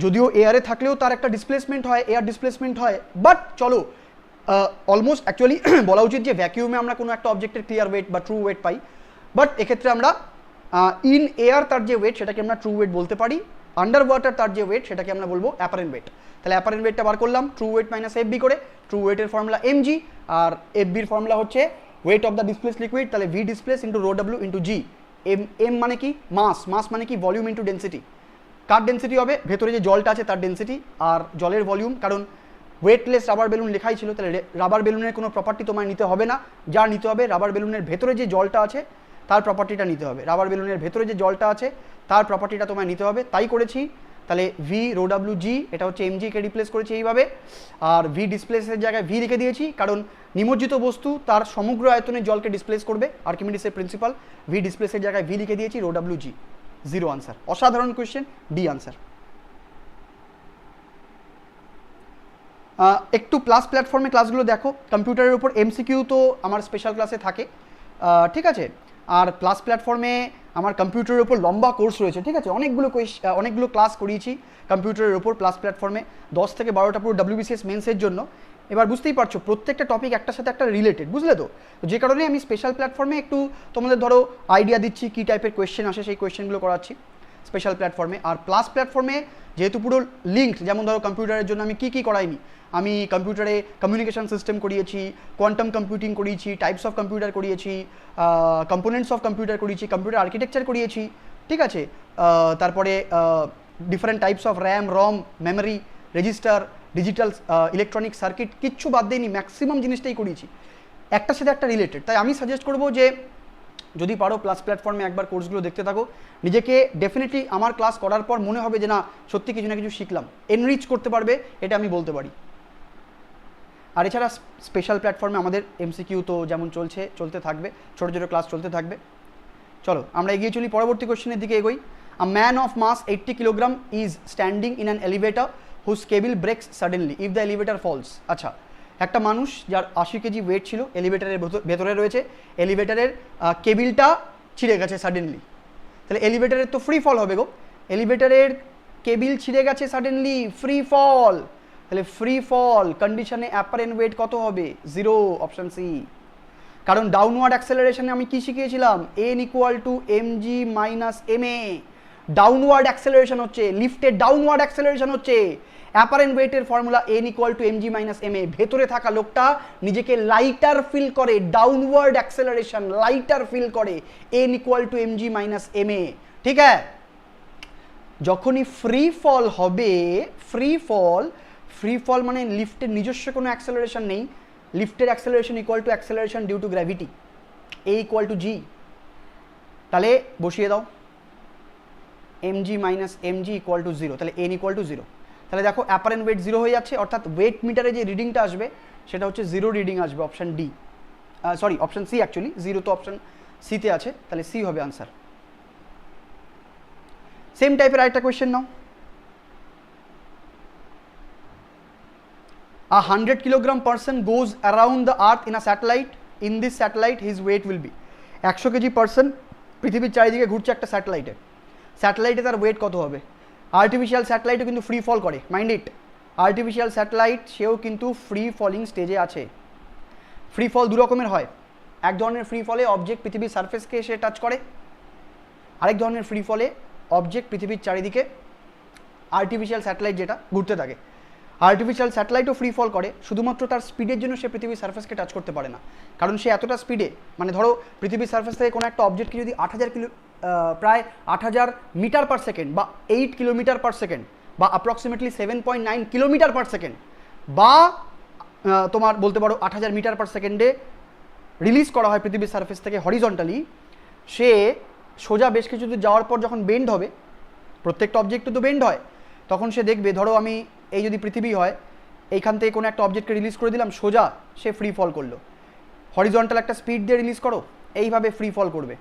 যদিও এয়ারে থাকলেও তার একটা ডিসপ্লেসমেন্ট হয়, এয়ার ডিসপ্লেসমেন্ট হয়, বাট চলো অলমোস্ট অ্যাকচুয়ালি বলা উচিত যে ভ্যাকিউমে আমরা কোনো একটা অবজেক্টের ক্লিয়ার ওয়েট বা ট্রু ওয়েট পাই, বাট এক্ষেত্রে আমরা ইন এয়ার তার যে ওয়েট সেটাকে আমরা ট্রু ওয়েট বলতে পারি, আন্ডার ওয়াটার তার যে ওয়েট সেটাকে আমরা বলবো অ্যাপারেন্ট ওয়েট। তাহলে অ্যাপারেন্ট ওয়েটটা বার করলাম, true weight minus F B করে, ট্রু ওয়েটের ফর্মুলা mg আর এফ বির ফর্মুলা হচ্ছে weight of the displace liquid, তাহলে V displace into rho W into G. M মানে কি মাস, মাস মানে কি ভলিউম ইন্টু ডেন্সিটি। কার ডেন্সিটি হবে? ভেতরে যে জলটা আছে তার ডেন্সিটি, আর জলের ভলিউম, কারণ ওয়েটলেস রাবার বেলুন লেখাই ছিল, তাহলে রাবার বেলুনের কোনো প্রপার্টি তোমায় নিতে হবে না, যা নিতে হবে রাবার বেলুনের ভেতরে যে জলটা আছে তার প্রপার্টিটা নিতে হবে, রাবার বেলুনের ভেতরে যে জলটা আছে তার প্রপার্টিটা তোমায় নিতে হবে, তাই করেছি। তাহলে ভি রো ডাব্লিউ জি, এটা হচ্ছে এমজি কে রিপ্লেস করেছি এইভাবে, আর ভি ডিসপ্লেসের জায়গায় ভি লিখে দিয়েছি, কারণ নিমজ্জিত বস্তু তার সমগ্র আয়তনে জলকে ডিসপ্লেস করবে, আর্কিমিডিসের প্রিন্সিপাল। ভি ডিসপ্লেসের জায়গায় ভি লিখে দিয়েছি, rho W G, zero answer. অসাধারণ কোয়েশ্চেন, ডি আনসার। একটু প্লাস প্ল্যাটফর্মে ক্লাসগুলো দেখো, কম্পিউটারের উপর এমসিকিউ তো আমার স্পেশাল ক্লাসে থাকে, ঠিক আছে, আর প্লাস প্ল্যাটফর্মে আমার কম্পিউটারের উপর লম্বা কোর্স রয়েছে, ঠিক আছে, অনেকগুলো ক্লাস করিয়েছি কম্পিউটারের উপর প্লাস প্ল্যাটফর্মে, 10 থেকে 12টা পুরো WBCS মেন্সের জন্য। এবার বুঝতেই পারছো প্রত্যেকটা টপিক একটার সাথে একটা রিলেটেড, বুঝলে তো, যে কারণে আমি স্পেশাল প্ল্যাটফর্মে একটু তোমাদের ধরো আইডিয়া দিচ্ছি কী টাইপের কোয়েশ্চেন আসে, সেই কোয়েশ্চেনগুলো করাচ্ছি স্পেশাল প্ল্যাটফর্মে। আর প্লাস প্ল্যাটফর্মে যেহেতু পুরো লিঙ্ক, যেমন ধরো কম্পিউটারের জন্য আমি কী করাইনি, আমি কম্পিউটারে কমিউনিকেশন সিস্টেম করিয়েছি, কোয়ান্টাম কম্পিউটিং করিয়েছি, টাইপস অফ কম্পিউটার করিয়েছি, কম্পোনেন্টস অফ কম্পিউটার করিয়েছি, কম্পিউটার আর্কিটেকচার করিয়েছি, ঠিক আছে, তারপরে different types of RAM, ROM, memory, register, digital electronic circuit, কিচ্ছু বাদ দেয়নি, ম্যাক্সিমাম জিনিসটাই করিয়েছি, একটার সাথে একটা রিলেটেড। তাই আমি সাজেস্ট করবো যে যদি পারো প্লাস প্ল্যাটফর্মে একবার কোর্সগুলো দেখতে থাকো, নিজেকে ডেফিনেটলি আমার ক্লাস করার পর মনে হবে যে না সত্যি কিছু না কিছু শিখলাম, এনরিচ করতে পারবে, এটা আমি বলতে পারি। আর এছাড়া স্পেশাল প্ল্যাটফর্মে আমাদের এমসিকিউ তো যেমন চলতে থাকবে, ছোটো ছোটো ক্লাস চলতে থাকবে। চলো আমরা এগিয়ে চলি, পরবর্তী কোশ্চেনের দিকে এগোই। A man of mass 80 kilogram is standing in an elevator whose cable breaks suddenly if the elevator falls. আচ্ছা, একটা মানুষ যার 80 কেজি ওয়েট ছিল এলিভেটারের ভেতরে রয়েছে, এলিভেটারের কেবিলটা ছিঁড়ে গেছে সাডেনলি, তাহলে এলিভেটারের তো ফ্রি ফল হবে গো, এলিভেটারের কেবিল ছিঁড়ে গেছে সাডেনলি, ফ্রি ফল, তাহলে ফ্রি ফল কন্ডিশনে অ্যাপারেন্ট ওয়েট কত হবে? 0, অপশন সি। কারণ ডাউনওয়ার্ড অ্যাক্সেলারেশনে আমি কি শিখিয়েছিলাম? n = mg - ma, downward acceleration হচ্ছে, লিফটের ডাউনওয়ার্ড অ্যাক্সেলারেশন হচ্ছে, অ্যাপারেন্ট ওয়েটের ফর্মুলা n = mg - ma। ভেতরে থাকা লোকটা নিজেকে লাইটার ফিল করে, ডাউনওয়ার্ড অ্যাক্সেলারেশন লাইটার ফিল করে, n = mg - ma, ঠিক আছে। যখনই ফ্রি ফল হবে, ফ্রি ফল মানে লিফটের নিজস্ব কোনো অ্যাক্সেলারেশন নেই, লিফটের acceleration = acceleration due to gravity, a = g, তাহলে বসিয়ে দাও mg - mg = 0, তাহলে n = 0, তাহলে দেখো অ্যাপারেন্ট ওয়েট 0 হয়ে যাচ্ছে, অর্থাৎ ওয়েট মিটারে যে রিডিংটা আসবে সেটা হচ্ছে 0 রিডিং আসবে, option D, sorry option C, actually 0 তো অপশন সিতে আছে, তাহলে সি হবে আনসার। সেম টাইপের আরেকটা question now. A 100 kilogram person goes around the earth in a satellite. In this satellite his weight will be 100 KG person পৃথিবীর চারিদিকে ঘুরছে একটা স্যাটেলাইটে, স্যাটেলাইটে তার ওয়েট কত হবে? আর্টিফিশিয়াল স্যাটেলাইটও কিন্তু ফ্রি ফল করে, মাইন্ড ইট, আর্টিফিশিয়াল স্যাটেলাইট সেও কিন্তু ফ্রি ফলিং স্টেজে আছে। ফ্রি ফল দু রকমের হয়, এক ধরনের ফ্রি ফলে অবজেক্ট পৃথিবীর সারফেসকে এসে টাচ করে, আরেক ধরনের ফ্রি ফলে অবজেক্ট পৃথিবীর চারিদিকে, আর্টিফিশিয়াল স্যাটেলাইট যেটা ঘুরতে থাকে, আর্টিফিশিয়াল স্যাটেলাইটও ফ্রি ফল করে, শুধুমাত্র তার স্পিডের জন্য সে পৃথিবীর সারফেসকে টাচ করতে পারে না, কারণ সে এতটা স্পিডে, মানে ধরো পৃথিবীর সারফেস থেকে কোনো একটা অবজেক্টকে যদি 8000 প্রায় 8000 মিটার পার সেকেন্ড বা 8 কিলোমিটার পার সেকেন্ড বা অ্যাপ্রক্সিমেটলি 7.9 কিলোমিটার পার সেকেন্ড বা তোমার বলতে পারো 8000 মিটার পার সেকেন্ডে রিলিজ করা হয় পৃথিবীর সারফেস থেকে হরিজন্টালি, সে সোজা বেশ কিছু দূর যাওয়ার পর যখন বেন্ড হবে, প্রত্যেকটা অবজেক্ট তো বেন্ড হয়, তখন সে দেখবে, ধরো আমি এই যদি পৃথিবী হয়, এইখান থেকে কোনো একটা অবজেক্টকে রিলিজ করে দিলাম সোজা, সে ফ্রি ফল করলো, হরিজন্টাল একটা স্পিড দিয়ে রিলিজ করো, এইভাবে ফ্রি ফল করবে।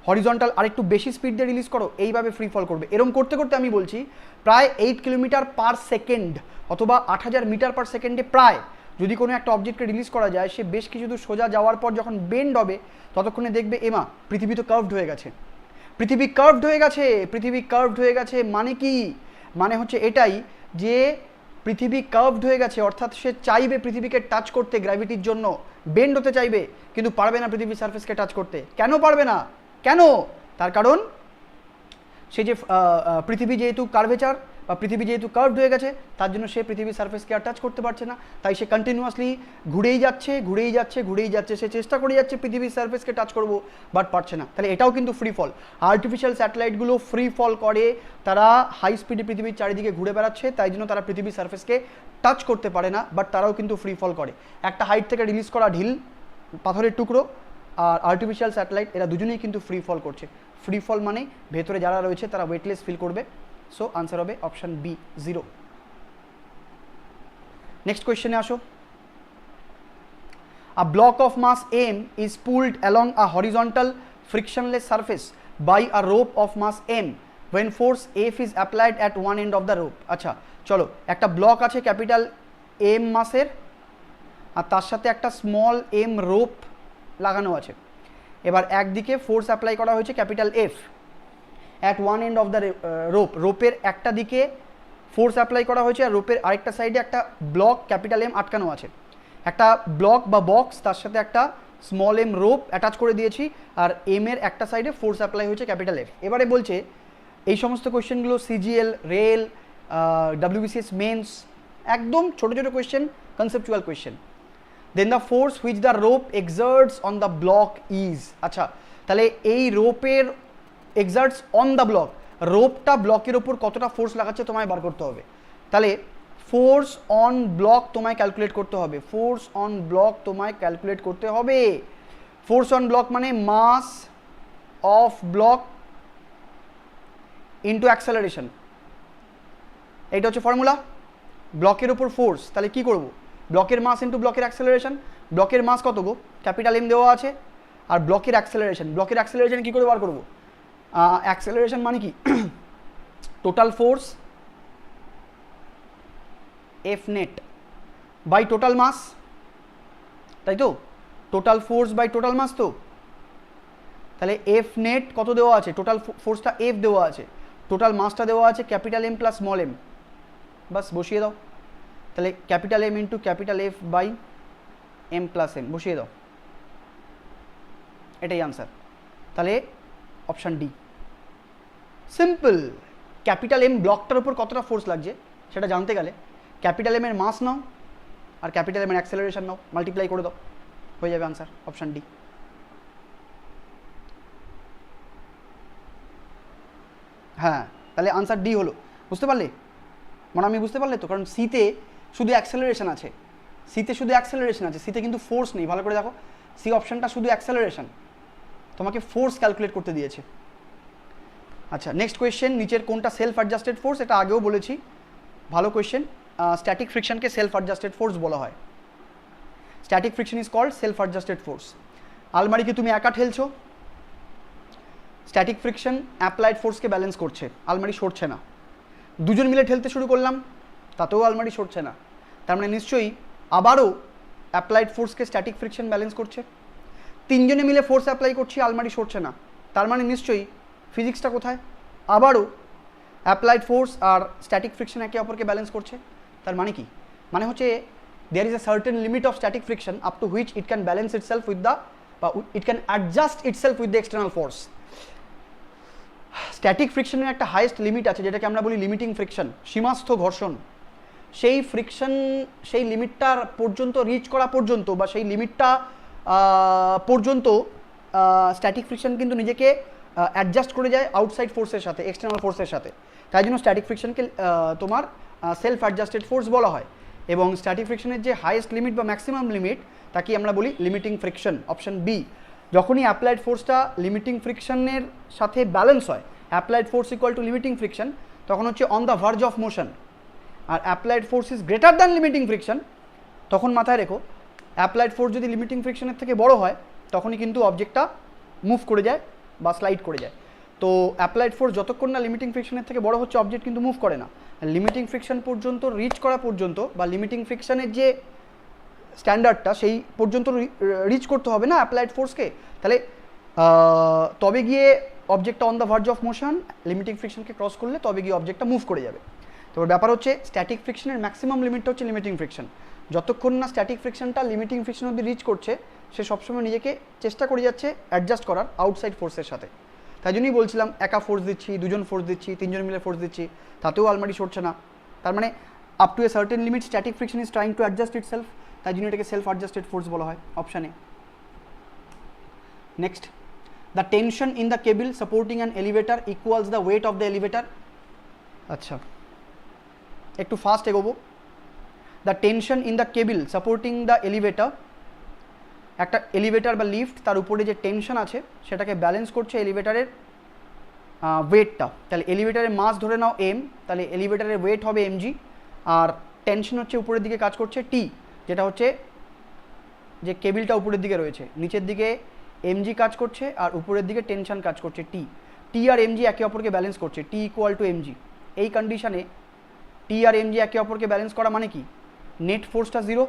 হরিজন্টাল আরেকটু বেশি স্পিড দিয়ে রিলিজ করো, এইভাবে ফ্রি ফল করবে। এরকম করতে করতে আমি বলছি প্রায় 8 কিলোমিটার পার সেকেন্ড অথবা 8000 মিটার পার সেকেন্ডে প্রায় যদি কোনো একটা অবজেক্টকে রিলিজ করা যায়, সে বেশ কিছু দূর সোজা যাওয়ার পর যখন বেন্ড হবে ততক্ষণে দেখবে এমা পৃথিবী তো কার্ভড হয়ে গেছে, পৃথিবী কার্ভড হয়ে গেছে, পৃথিবী কার্ভড হয়ে গেছে। মানে কি? মানে হচ্ছে এটাই যে পৃথিবী কার্ভড হয়ে গেছে, অর্থাৎ সে চাইবে পৃথিবীকে টাচ করতে গ্র্যাভিটির জন্য, বেন্ড হতে চাইবে, কিন্তু পারবে না পৃথিবীর সারফেসকে টাচ করতে। কেন পারবে না? কেন? তার কারণ সে যে পৃথিবী যেহেতু কার্ভেচার বা পৃথিবী যেহেতু কার্ভড হয়ে গেছে, তার জন্য সে পৃথিবীর সারফেসকে আর টাচ করতে পারছে না। তাই সে কন্টিনিউয়াসলি ঘুরেই যাচ্ছে, ঘুরেই যাচ্ছে, ঘুরেই যাচ্ছে। সে চেষ্টা করে যাচ্ছে পৃথিবীর সারফেসকে টাচ করবো, বাট পারছে না। তাহলে এটাও কিন্তু ফ্রি ফল। আর্টিফিশিয়াল স্যাটেলাইটগুলো ফ্রি ফল করে, তারা হাই স্পিডে পৃথিবীর চারিদিকে ঘুরে বেড়াচ্ছে, তাই জন্য তারা পৃথিবীর সারফেসকে টাচ করতে পারে না, বাট তারাও কিন্তু ফ্রি ফল করে। একটা হাইট থেকে রিলিজ করা ঢিল, পাথরের টুকরো আর আর্টিফিশিয়াল স্যাটেলাইট, এরা দুজনেই কিন্তু ফ্রি ফল করছে। ফ্রি ফল মানে ভেতরে যারা রয়েছে তারা ওয়েটলেস ফিল করবে। সো আনসার হবে অপশন বি 0। নেক্সট কোয়েশ্চেনে আসো। A block of mass m is pulled along a horizontal frictionless surface by a rope of mass m when force F is applied at one end of the rope। আচ্ছা চলো, একটা block আছে capital M মাসের, আর তার সাথে একটা small m rope লাগানো আছে। এবার একদিকে ফোর্স অ্যাপ্লাই করা হয়েছে capital F at one end of the rope, রোপের একটা দিকে ফোর্স অ্যাপ্লাই করা হয়েছে আর রোপের আরেকটা সাইডে একটা ব্লক ক্যাপিটাল M আটকানো আছে। একটা ব্লক বা বক্স, তার সাথে একটা স্মল m রোপ অ্যাটাচ করে দিয়েছি, আর m এর একটা সাইডে ফোর্স অ্যাপ্লাই হয়েছে ক্যাপিটাল F। এবারে বলছে এই সমস্ত কোয়েশ্চেনগুলো CGL, রেল, WBCS মেন্স, একদম ছোটো ছোটো question, conceptual question. Then the force which the rope exerts on the block is. আচ্ছা তাহলে এই রোপের এক্সার্টস অন দ্য ব্লক, রোপটা ব্লকের ওপর কতটা ফোর্স লাগাচ্ছে তোমায় বার করতে হবে। তাহলে ফোর্স অন ব্লক তোমায় ক্যালকুলেট করতে হবে, ফোর্স অন ব্লক তোমায় ক্যালকুলেট করতে হবে। ফোর্স অন ব্লক মানে mass of block into acceleration, এইটা হচ্ছে ফর্মুলা। ব্লকের ওপর ফোর্স, তাহলে কি করব? ব্লকের মাস ইন্টু ব্লকের অ্যাক্সেলারেশন। ব্লকের মাস কত গো? ক্যাপিটাল M দেওয়া আছে, আর ব্লকের অ্যাক্সেলারেশন, ব্লকের অ্যাক্সেলারেশন কী করে বার করবো? অ্যাক্সেলারেশন মানে কি? Total force F net by total mass, তাই তো? Total force by total mass তো। তাহলে F নেট কত দেওয়া আছে? টোটাল ফোর্সটা F দেওয়া আছে, টোটাল মাসটা দেওয়া আছে capital M plus small m, বাস বসিয়ে দাও। তাহলে capital M into capital F by M plus m বসিয়ে দাও, এটাই আনসার। তাহলে option D simple. Capital M ব্লকটার উপর কতটা ফোর্স লাগছে সেটা জানতে গেলে ক্যাপিটাল M এর মাস নাও আর ক্যাপিটাল M এর অ্যাক্সেলারেশন নাও, মাল্টিপ্লাই করে দাও, হয়ে যাবে আনসার অপশান ডি। হ্যাঁ তাহলে আনসার ডি হলো। বুঝতে পারলে? মানে আমি বুঝতে পারলে তো? কারণ সিতে শুধু অ্যাক্সেলারেশন আছে, সিতে শুধু অ্যাক্সেলারেশন আছে, সিতে কিন্তু ফোর্স নেই। ভালো করে দেখো, সি অপশানটা শুধু অ্যাক্সেলারেশন, তোমাকে ফোর্স ক্যালকুলেট করতে দিয়েছে। আচ্ছা নেক্সট কোয়েশ্চেন, নিচের কোনটা সেলফ অ্যাডজাস্টেড ফোর্স? এটা আগেও বলেছি, ভালো কোয়েশ্চেন। স্ট্যাটিক ফ্রিকশনকে সেলফ অ্যাডজাস্টেড ফোর্স বলা হয়। Static friction is called self adjusted force. আলমারিকে তুমি একা ঠেলছো, স্ট্যাটিক ফ্রিকশন অ্যাপ্লাইড ফোর্সকে ব্যালেন্স করছে, আলমারি সরছে না। দুজন মিলে ঠেলতে শুরু করলাম, তাতেও আলমারি সরছে না। তার মানে নিশ্চয়ই আবারও অ্যাপ্লাইড ফোর্সকে স্ট্যাটিক ফ্রিকশন ব্যালেন্স করছে। তিনজনে মিলে ফোর্স অ্যাপ্লাই করছি, আলমারি সরছে না, তার মানে নিশ্চয়ই ফিজিক্সটা কোথায়? আবারও অ্যাপ্লাইড ফোর্স আর স্ট্যাটিক ফ্রিকশন একে অপরকে ব্যালেন্স করছে। তার মানে কি? মানে হচ্ছে there is a certain limit of static friction up to which it can balance itself with the বা it can adjust itself with the external force. Static ফ্রিকশনের একটা হাইয়েস্ট লিমিট আছে, যেটাকে আমরা বলি লিমিটিং ফ্রিকশন, সীমাস্থ ঘর্ষণ। সেই ফ্রিকশন, সেই লিমিটটার পর্যন্ত রিচ করা পর্যন্ত বা সেই লিমিটটা পর্যন্ত স্ট্যাটিক ফ্রিকশন কিন্তু নিজেকে অ্যাডজাস্ট করে যায় আউটসাইড ফোর্সের সাথে, এক্সটার্নাল ফোর্সের সাথে। তাই জন্য স্ট্যাটিক ফ্রিকশনকে তোমার সেলফ অ্যাডজাস্টেড ফোর্স বলা হয়। এবং স্ট্যাটিক ফ্রিকশনের যে হাইয়েস্ট লিমিট বা ম্যাক্সিমাম লিমিট, তাকে আমরা বলি লিমিটিং ফ্রিকশন, অপশন বি। যখনই অ্যাপ্লাইড ফোর্সটা লিমিটিং ফ্রিকশনের সাথে ব্যালেন্স হয়, applied force equal to limiting friction, তখন হচ্ছে on the verge of motion. আর applied force is greater than limiting friction, তখন মাথায় রেখো অ্যাপ্লাইড ফোর্স যদি লিমিটিং ফ্রিকশনের থেকে বড় হয়, তখনই কিন্তু অবজেক্টটা মুভ করে যায় বা স্লাইড করে যায়। তো অ্যাপ্লাইড ফোর্স যতক্ষণ না লিমিটিং ফ্রিকশনের থেকে বড় হচ্ছে অবজেক্ট কিন্তু মুভ করে না। লিমিটিং ফ্রিকশন পর্যন্ত রিচ করা পর্যন্ত বা লিমিটিং ফ্রিকশনের যে স্ট্যান্ডার্ডটা সেই পর্যন্ত রিচ করতে হবে না অ্যাপ্লাইড ফোর্সকে, তাহলে তবে গিয়ে অবজেক্টটা on the verge of motion limiting ফ্রিকশনকে ক্রস করলে তবে গিয়ে অবজেক্টটা মুভ করে যাবে। তো ব্যাপার হচ্ছে স্ট্যাটিক ফ্রিকশনের ম্যাক্সিমাম লিমিটটা হচ্ছে লিমিটিং ফ্রিকশন। যতক্ষণ না স্ট্যাটিক ফ্রিকশনটা লিমিটিং ফ্রিকশন অবধি রিচ করছে সে সবসময় নিজেকে চেষ্টা করে যাচ্ছে অ্যাডজাস্ট করার আউটসাইড ফোর্সের সাথে। তাই জন্যই বলছিলাম একা ফোর্স দিচ্ছি, দুজন ফোর্স দিচ্ছি, তিনজন মিলে ফোর্স দিচ্ছি, তাতেও আলমারি সরছে না। তার মানে up to A certain limit static friction is trying to adjust it self, তাই জন্য এটাকে সেলফ অ্যাডজাস্টেড ফোর্স বলা হয়, option A. Next, the tension in the cable supporting an elevator equals the wait of the elevator. আচ্ছা, একটু fast এগোবো। The tension in the cable supporting the elevator, একটা elevator বা লিফট তার উপরে যে টেনশন আছে সেটাকে ব্যালেন্স করছে এলিভেটারের ওয়েটটা। তাহলে এলিভেটারের মাস ধরে নাও এম, তাহলে এলিভেটারের ওয়েট হবে এমজি, আর টেনশন হচ্ছে উপরের দিকে কাজ করছে টি, যেটা হচ্ছে যে কেবিলটা উপরের দিকে রয়েছে, নিচের দিকে এমজি কাজ করছে আর উপরের দিকে টেনশন কাজ করছে টি। টি আর এমজি একে অপরকে ব্যালেন্স করছে, টি ইকুয়াল টু এমজি। এই কন্ডিশনে টি আর এমজি একে অপরকে ব্যালেন্স করা মানে কি, নেট ফোর্সটা জিরো।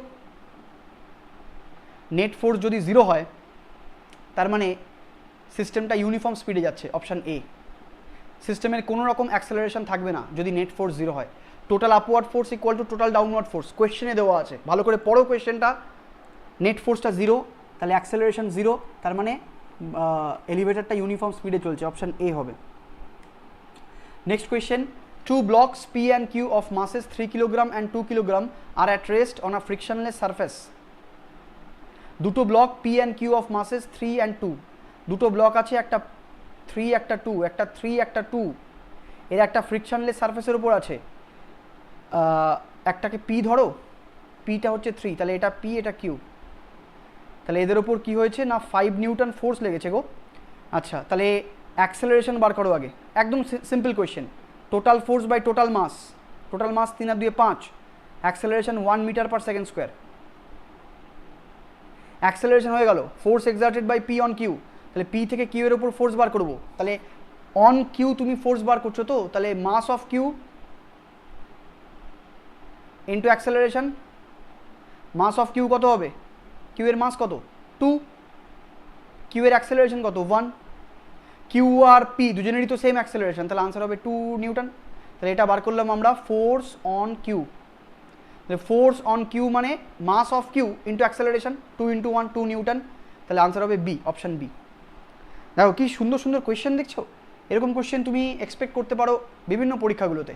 নেট ফোর্স যদি জিরো হয় তার মানে সিস্টেমটা ইউনিফর্ম স্পিডে যাচ্ছে, অপশান এ। সিস্টেমের কোনো রকম অ্যাক্সেলারেশন থাকবে না যদি নেট ফোর্স জিরো হয়। Total upward force equal to total downward force, কোয়েশ্চেনে দেওয়া আছে, ভালো করে পড়ো কোয়েশ্চেনটা। নেট ফোর্সটা জিরো, তাহলে অ্যাক্সেলারেশন জিরো, তার মানে এলিভেটারটা ইউনিফর্ম স্পিডে চলছে, অপশান এ হবে। Next question, two blocks P and Q of masses 3 kilogram and 2 kilogram আর at rest on a frictionless surface. দুটো block P and Q of masses 3 and 2, দুটো ব্লক আছে, একটা 3 একটা 2, একটা 3 একটা 2, এর একটা ফ্রিকশনলেস সারফেসের উপর আছে। একটাকে পি ধরো, পিটা হচ্ছে 3, তাহলে এটা পি এটা কিউ, তাহলে এদের ওপর কী হয়েছে না 5 নিউটন ফোর্স লেগেছে গো। আচ্ছা, তাহলে অ্যাক্সেলারেশন বার করো আগে, একদম simple question. Total force by total mass, total mass 3 আর 2 5, acceleration 1 metre per second square. Acceleration হয়ে গেল, force exerted by P on Q, তাহলে পি থেকে কিউ এর উপর ফোর্স বার করবো, তাহলে অন কিউ তুমি ফোর্স বার করছো, তো তাহলে mass of Q into acceleration, mass of Q কত হবে, কিউ এর মাস কত 2, কিউ এর অ্যাক্সেলারেশন কত 1, কিউ আর পি দুজনেরই তো সেম অ্যাক্সেলারেশন, তাহলে আনসার হবে 2 নিউটন। তাহলে এটা বার করলাম আমরা force on Q, force on Q মানে mass of Q into acceleration, 2 into 1 2 newton, তাহলে আনসার হবে বি, অপশান বি। দেখো কি সুন্দর সুন্দর কোয়েশ্চেন দেখছো, এরকম কোয়েশ্চেন তুমি এক্সপেক্ট করতে পারো বিভিন্ন পরীক্ষাগুলোতে।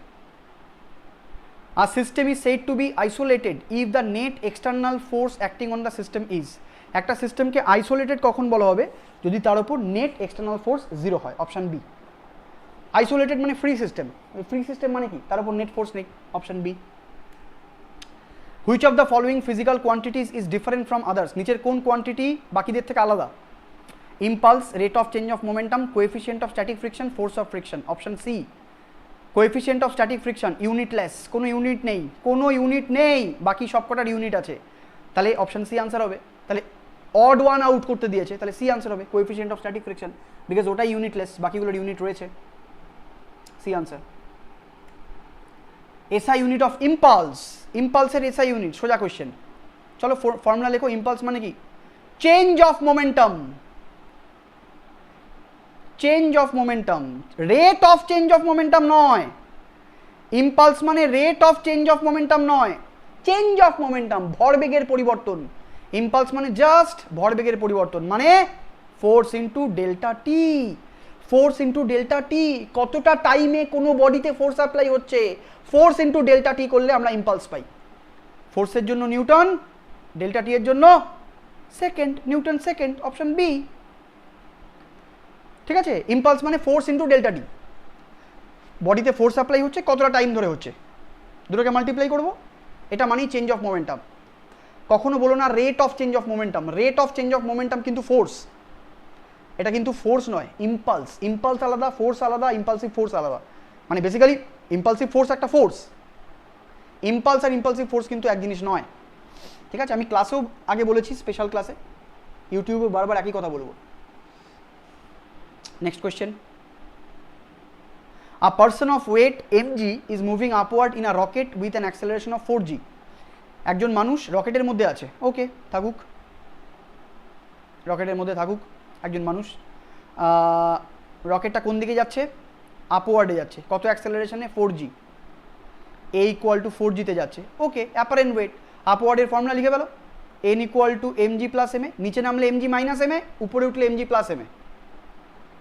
আর system is said to be isolated if the net external force acting on the system is. একটা সিস্টেমকে আইসোলেটেড কখন বলা হবে, যদি তার উপর নেট এক্সটার্নাল ফোর্স জিরো হয়, অপশান বি। আইসোলেটেড মানে ফ্রি সিস্টেম, ফ্রি সিস্টেম মানে কি, তার উপর নেট ফোর্স নেই, option B. Which of the following physical quantities is different from others, নিচের কোন কোয়ান্টিটি বাকিদের থেকে আলাদা, impulse, rate of change of momentum, coefficient of static friction, force of friction, option C. Coefficient of static friction unitless, কোনো unit নেই, কোনো unit নেই, বাকি সবকটার ইউনিট আছে, তাহলে অপশান সি আনসার হবে। তাহলে অড ওয়ান আউট করতে দিয়েছে, তাহলে সি আনসার হবে coefficient of static friction, because ওটাই ইউনিটলেস, বাকিগুলোর ইউনিট রয়েছে, C answer. SI unit of impulse, ইম্পালসের এসআই ইউনিট, সোজা কোয়েশ্চেন, চলো ফর্মুলা লেখো। ইম্পালস মানে কি, change of momentum, change of momentum, rate of change of momentum নয়। ইম্পালস মানে rate of change of momentum নয়, চেঞ্জ অফ মোমেন্টাম, ভরবেগের পরিবর্তন। ইম্পালস মানে জাস্ট ভরবেগের পরিবর্তন, মানে force into delta T, force into delta টি, কতটা টাইমে কোনো বডিতে ফোর্স অ্যাপ্লাই হচ্ছে, ফোর্স ইন্টু ডেল্টা টি করলে আমরা ইম্পালস পাই। ফোর্সের জন্য নিউটন, ডেল্টা টি এর জন্য second, Newton second, option B. ঠিক আছে, ইম্পালস মানে ফোর্স ইন্টু ডেল্টা টি, বডিতে ফোর্স অ্যাপ্লাই হচ্ছে কতটা টাইম ধরে হচ্ছে, দুটোকে মাল্টিপ্লাই করবো, এটা মানেই চেঞ্জ অফ মোমেন্টাম। কখনো বলো না rate of change of momentum, rate of change of momentum কিন্তু ফোর্স, এটা কিন্তু ফোর্স নয়, ইম্পালস। ইম্পালস আলাদা, ফোর্স আলাদা, ইম্পালসিভ ফোর্স আলাদা, মানে বেসিক্যালি ইম্পালসিভ ফোর্স একটা ফোর্স, ইম্পালস আর ইম্পালসিভ ফোর্স কিন্তু এক জিনিস নয়। ঠিক আছে, আমি ক্লাসেও আগে বলেছি, স্পেশাল ক্লাসে, ইউটিউবে বারবার একই কথা বলবো। Next question. A person of weight mg is moving upward in a rocket with an acceleration of 4g. একজন মানুষ রকেটের মধ্যে আছে, ওকে থাকুক, রকেটের মধ্যে থাকুক একজন মানুষ। রকেটটা কোন দিকে যাচ্ছে? আপওয়ার্ডে যাচ্ছে। কত অ্যাক্সেলারেশনে? 4g। a equal to 4g তে যাচ্ছে, ওকে। অ্যাপারেন্ট ওয়েট, আপওয়ার্ডের ফর্মুলা লিখে ফেলো, n equal to mg plus ma। নিচে নামলে mg মাইনাস ma, উপরে উঠলে mg প্লাস ma,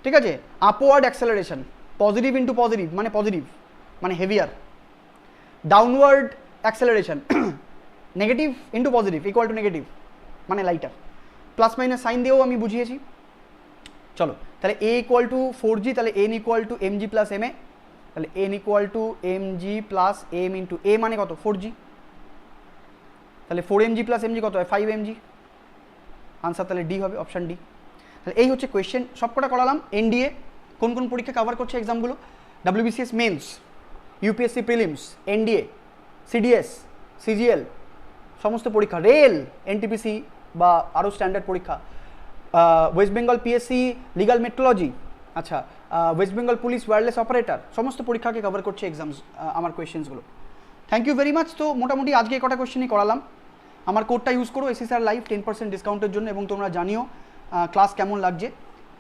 ঠিক আছে। Upward acceleration, positive into positive মানে পজিটিভ মানে heavier. Downward acceleration negative into positive equal to negative মানে লাইটার। প্লাস মাইনাস সাইন দিয়েও আমি বুঝিয়েছি। চলো তাহলে a ইকুয়াল টু 4g, তাহলে n equal to mg plus ma, তাহলে n equal to mg plus m into a মানে কত? 4g। তাহলে 4mg প্লাস mg কত হয়? 5mg। আনসার তাহলে ডি হবে, অপশান ডি। তাহলে এই হচ্ছে কোয়েশ্চেন, সবকটা করালাম। এনডিএ কোন কোন পরীক্ষা কভার করছে এক্সামগুলো? WBCS mains, UPSC prelims, NDA, CDS, CGL সমস্ত পরীক্ষা, রেল, এনটিপিসি বা আরও স্ট্যান্ডার্ড পরীক্ষা, West Bengal PSC legal metrology, আচ্ছা West Bengal police wireless operator, সমস্ত পরীক্ষাকে কভার করছে এক্সামস আমার কোয়েশ্চেন্সগুলো। Thank you very much. তো মোটামুটি আজকে কটা কোয়েশ্চেনই করালাম। আমার কোডটা ইউজ করো এসএসআর লাইভ 10% ডিসকাউন্টের জন্য, এবং তোমরা জানিও ক্লাস কেমন লাগছে।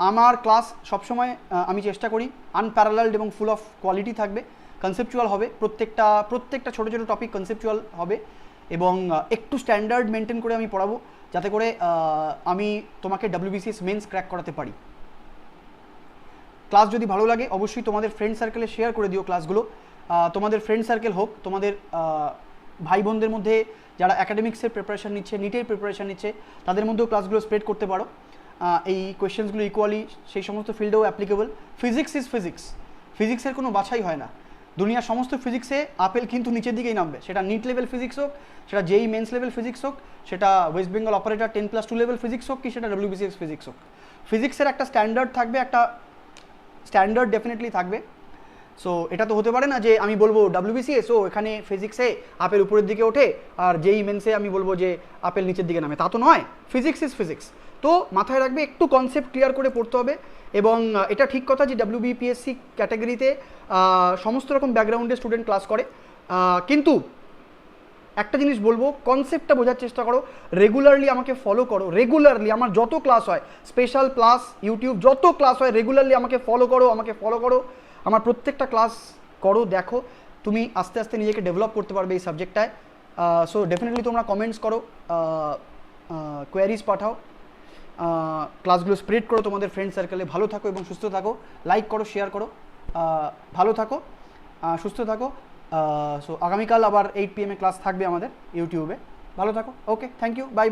আমার ক্লাস সবসময় আমি চেষ্টা করি আনপ্যারালালড এবং ফুল অফ কোয়ালিটি থাকবে, কনসেপচুয়াল হবে, প্রত্যেকটা ছোটো ছোটো টপিক কনসেপচুয়াল হবে, এবং একটু স্ট্যান্ডার্ড মেনটেন করে আমি পড়াবো, যাতে করে আমি তোমাকে ডাব্লিউবিসিএস মেন্স ক্র্যাক করাতে পারি। ক্লাস যদি ভালো লাগে অবশ্যই তোমাদের ফ্রেন্ড সার্কেলে শেয়ার করে দিও ক্লাসগুলো। তোমাদের ফ্রেন্ড সার্কেল হোক, তোমাদের ভাই বোনদের মধ্যে যারা অ্যাকাডেমিক্সের প্রিপারেশান নিচ্ছে, নিটের প্রিপারেশান নিচ্ছে, তাদের মধ্যেও ক্লাসগুলো স্প্রেড করতে পারো। এই কোয়েশ্চেন্সগুলো ইকুয়ালি সেই সমস্ত ফিল্ডেও অ্যাপ্লিকেবল। ফিজিক্স ইজ ফিজিক্স, ফিজিক্সের কোনো বাছাই হয় না। দুনিয়ার সমস্ত ফিজিক্সে আপেল কিন্তু নিচের দিকেই নামবে, সেটা নিট লেভেল ফিজিক্স হোক, সেটা জেই মেন্স লেভেল ফিজিক্স হোক, সেটা West Bengal operator 10+2 level physics হোক, কি সেটা ডাব্লিউবিসিএস ফিজিক্স হোক। ফিজিক্সের একটা স্ট্যান্ডার্ড থাকবে, একটা স্ট্যান্ডার্ড ডেফিনেটলি থাকবে। সো এটা তো হতে পারে না যে আমি বলবো ডাব্লিউবিসিএস ও এখানে ফিজিক্সে আপেল উপরের দিকে ওঠে, আর জেই মেন্সে আমি বলবো যে আপেল নিচের দিকে নামে, তা তো নয়। Physics is physics. তো মাথায় রাখবে, একটু কনসেপ্ট ক্লিয়ার করে পড়তে হবে। এবং এটা ঠিক কথা যে ডাব্লিউবিপিএসসি ক্যাটাগরিতে সমস্ত রকম ব্যাকগ্রাউন্ডের স্টুডেন্ট ক্লাস করে, কিন্তু একটা জিনিস বলবো, কনসেপ্টটা বোঝার চেষ্টা করো, রেগুলারলি আমাকে ফলো করো, রেগুলারলি আমার যত ক্লাস হয়, স্পেশাল ক্লাস, ইউটিউব যত ক্লাস হয়, রেগুলারলি আমাকে ফলো করো, আমার প্রত্যেকটা ক্লাস করো, দেখো, তুমি আস্তে আস্তে নিজেকে ডেভেলপ করতে পারবে এই সাবজেক্টটায়। সো ডেফিনেটলি তোমরা কমেন্টস করো, কোয়ারিজ পাঠাও, ক্লাসগুলো স্প্রেড করো তোমাদের ফ্রেন্ড সার্কেলে। ভালো থাকো এবং সুস্থ থাকো, লাইক করো, শেয়ার করো, ভালো থাকো, সুস্থ থাকো। সো আগামীকাল আবার 8 PM ক্লাস থাকবে আমাদের ইউটিউবে। ভালো থাকো, ওকে, থ্যাংক ইউ, বাই।